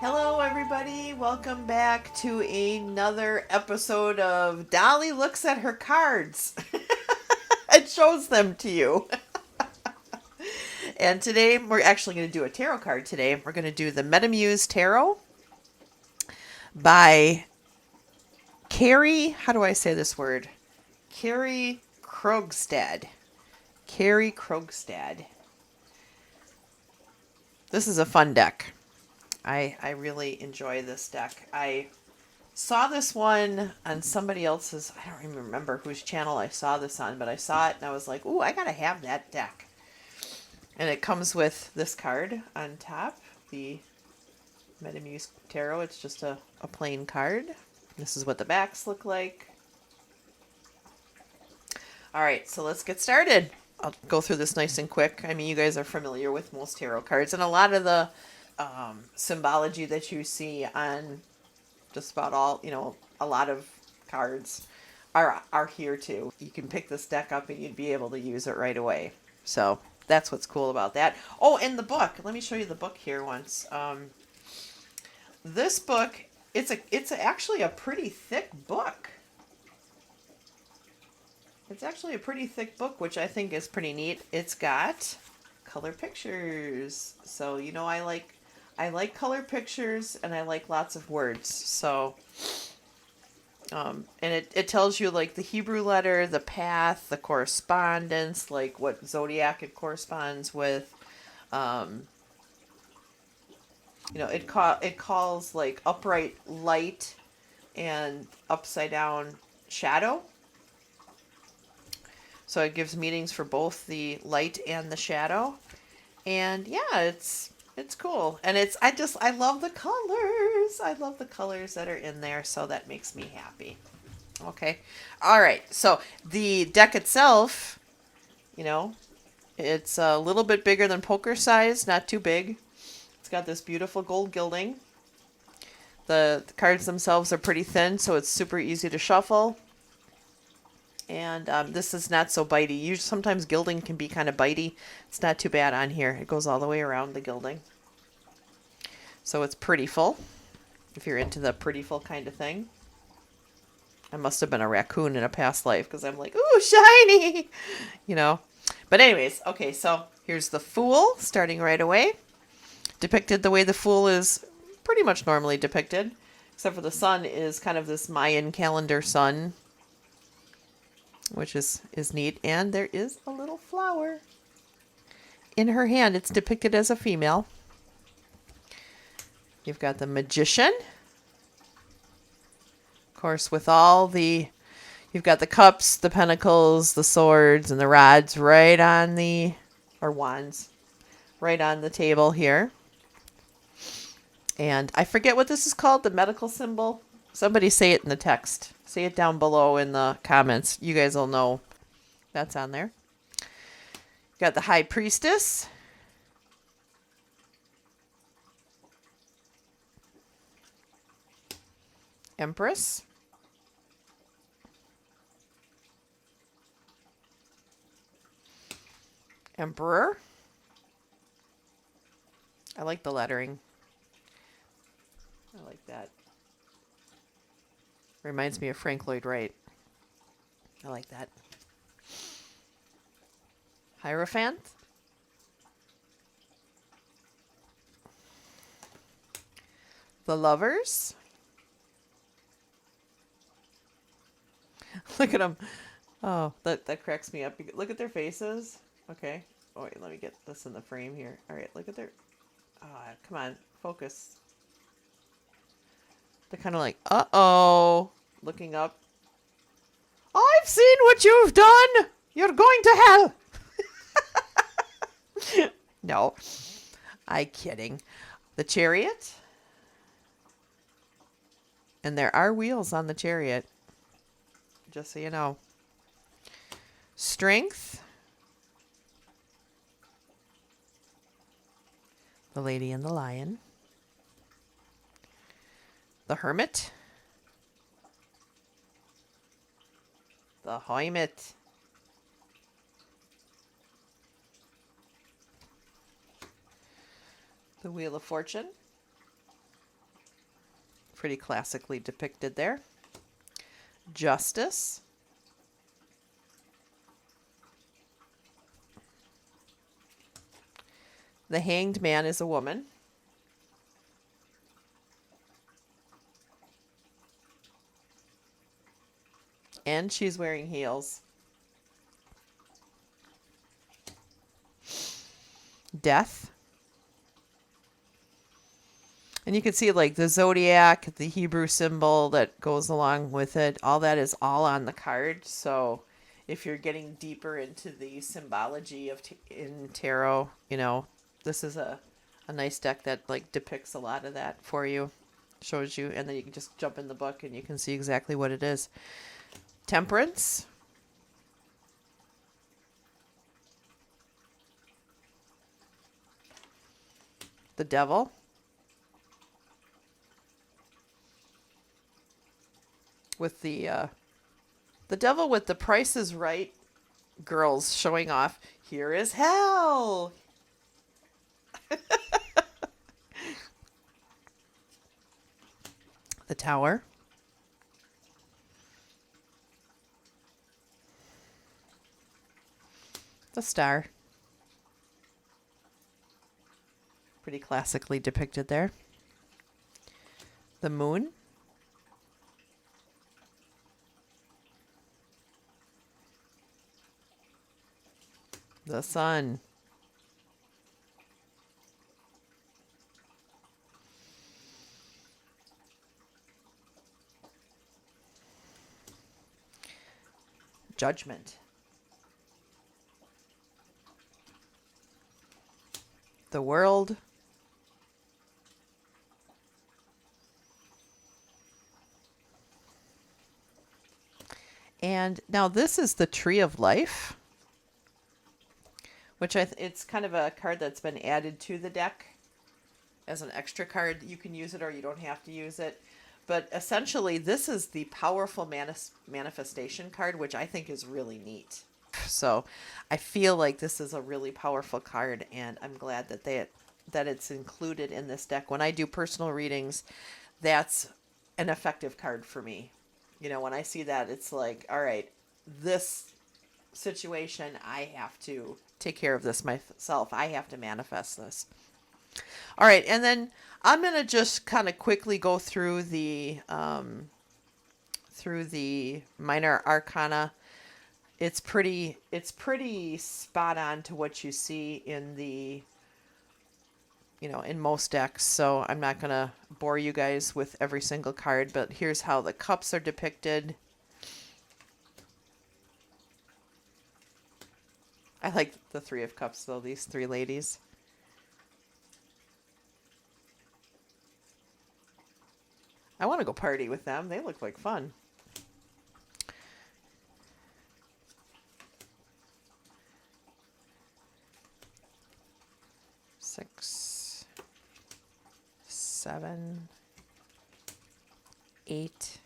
Hello, everybody. Welcome back to another episode of Dolly Looks at Her Cards. It shows them to you. And today we're actually going to do a tarot card today. We're going to do the Muse Tarot by Carrie, how do I say this word? Carrie Krogstad. Carrie Krogstad. This is a fun deck. I really enjoy this deck. I saw this one on somebody else's, I don't even remember whose channel I saw this on, but I saw it and I was like, ooh, I gotta have that deck. And it comes with this card on top, the Muse Tarot. It's just a plain card. This is what the backs look like. All right, so let's get started. I'll go through this nice and quick. I mean, you guys are familiar with most tarot cards, and a lot of the symbology that you see on just about all, a lot of cards are here too. You can pick this deck up and you'd be able to use it right away. So that's what's cool about that. Oh, and the book. Let me show you the book here once. This book, it's actually a pretty thick book. It's actually a pretty thick book, which I think is pretty neat. It's got color pictures. So, I like color pictures and I like lots of words. So, and it tells you like the Hebrew letter, the path, the correspondence, like what zodiac it corresponds with. It calls like upright light and upside down shadow. So it gives meanings for both the light and the shadow. And yeah, it's cool. And I love the colors. I love the colors that are in there, so that makes me happy. Okay. All right. So the deck itself, it's a little bit bigger than poker size, not too big. It's got this beautiful gold gilding. The cards themselves are pretty thin, so it's super easy to shuffle. And this is not so bitey. Usually, sometimes gilding can be kind of bitey. It's not too bad on here. It goes all the way around the gilding. So it's prettyful, if you're into the prettyful kind of thing. I must have been a raccoon in a past life because I'm like, ooh, shiny! But anyways, okay, so here's the Fool starting right away. Depicted the way the Fool is pretty much normally depicted, except for the sun is kind of this Mayan calendar sun, which is neat. And there is a little flower in her hand. It's depicted as a female. You've got the Magician. Of course, with you've got the cups, the pentacles, the swords, and the rods wands, right on the table here. And I forget what this is called, the medical symbol. Somebody say it in the text. Say it down below in the comments. You guys will know that's on there. Got the High Priestess. Empress. Emperor. I like the lettering. I like that. Reminds me of Frank Lloyd Wright. I like that. Hierophant. The Lovers. Look at them. Oh, that cracks me up. Look at their faces. Okay. Oh, wait, let me get this in the frame here. All right, look at their... come on, focus. They're kind of like, uh-oh, looking up. I've seen what you've done. You're going to hell. No, I'm kidding. The Chariot. And there are wheels on the Chariot, just so you know. Strength. The Lady and the Lion. The Hermit. The Hermit. The Wheel of Fortune. Pretty classically depicted there. Justice. The Hanged Man is a woman. And she's wearing heels. Death. And you can see like the zodiac, the Hebrew symbol that goes along with it. All that is all on the card. So if you're getting deeper into the symbology of in tarot, you know, this is a nice deck that like depicts a lot of that for you. Shows you, and then you can just jump in the book and you can see exactly what it is. Temperance. The Devil. With the Devil with the Price is Right girls showing off. Here is hell. The Tower. The Star. Pretty classically depicted there. The Moon. The Sun. Judgment. The World. And now this is the Tree of Life, which it's kind of a card that's been added to the deck as an extra card. You can use it or you don't have to use it. But essentially, this is the powerful manifestation card, which I think is really neat. So I feel like this is a really powerful card, and I'm glad that that it's included in this deck. When I do personal readings, that's an effective card for me. You know, when I see that, it's like, all right, this situation, I have to take care of this myself. I have to manifest this. All right, and then I'm going to just kind of quickly go through the minor arcana. It's pretty spot on to what you see in the, you know, in most decks. So I'm not going to bore you guys with every single card, but here's how the cups are depicted. I like the Three of Cups, though, these three ladies. I want to go party with them. They look like fun. Six, 7, 8,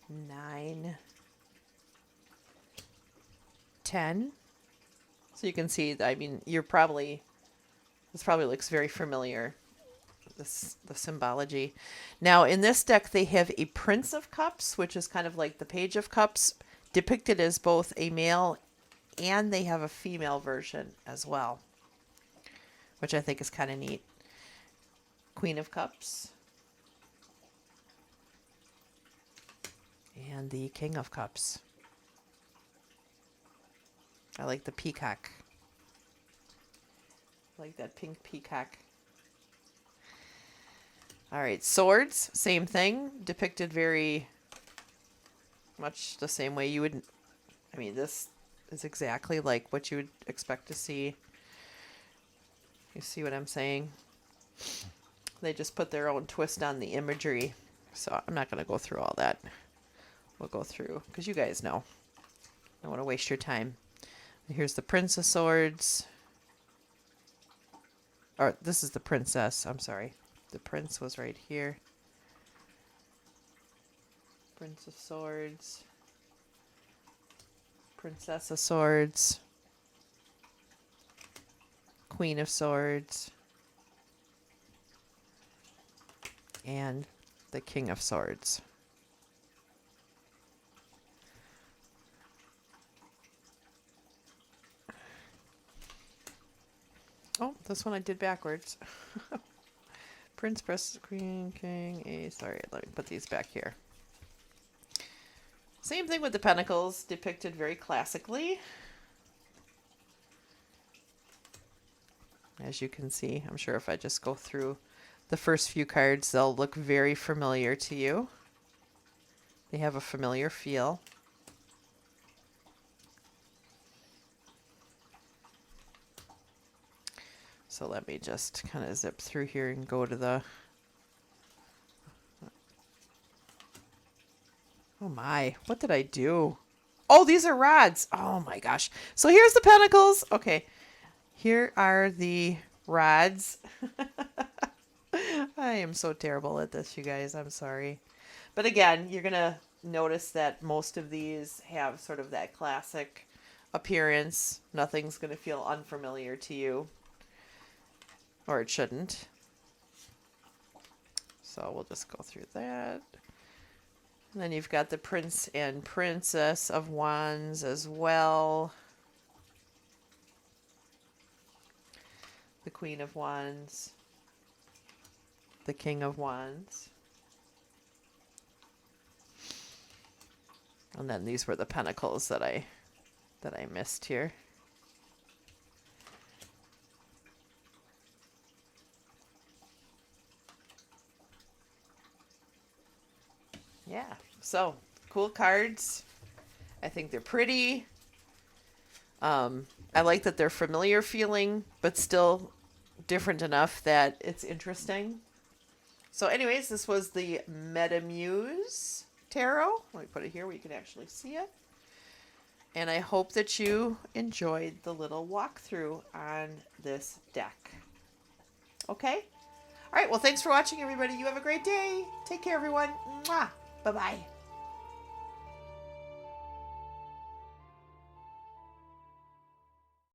9, 10. So you can see, I mean, this probably looks very familiar, the symbology. Now, in this deck, they have a Prince of Cups, which is kind of like the Page of Cups, depicted as both a male and they have a female version as well, which I think is kind of neat. Queen of Cups. And the King of Cups. I like the peacock. I like that pink peacock. All right, swords, same thing. Depicted very much the same way you would... I mean, this is exactly like what you would expect to see. You see what I'm saying? They just put their own twist on the imagery. So I'm not going to go through all that. We'll go through, because you guys know. I don't want to waste your time. Here's the Prince of Swords. Or this is the Princess. I'm sorry. The Prince was right here. Prince of Swords. Princess of Swords. Queen of Swords. and the King of Swords. Oh, this one I did backwards. Prince, Princess, Queen, King, Ace. Sorry, let me put these back here. Same thing with the Pentacles, depicted very classically. As you can see, I'm sure if I just go through the first few cards, they'll look very familiar to you. They have a familiar feel. So let me just kind of zip through here and go to the... Oh my, what did I do? Oh, these are rods. Oh my gosh. So here's the Pentacles. Okay, here are the rods. I am so terrible at this, you guys. I'm sorry. But again, you're going to notice that most of these have sort of that classic appearance. Nothing's going to feel unfamiliar to you. Or it shouldn't. So we'll just go through that. And then you've got the Prince and Princess of Wands as well. The Queen of Wands. The King of Wands. And then these were the Pentacles that I missed here. Yeah, so cool cards. I think they're pretty. I like that they're familiar feeling, but still different enough that it's interesting. So anyways, this was the Muse Tarot. Let me put it here where you can actually see it. And I hope that you enjoyed the little walkthrough on this deck. Okay? All right, well, thanks for watching, everybody. You have a great day. Take care, everyone. Mwah. Bye-bye.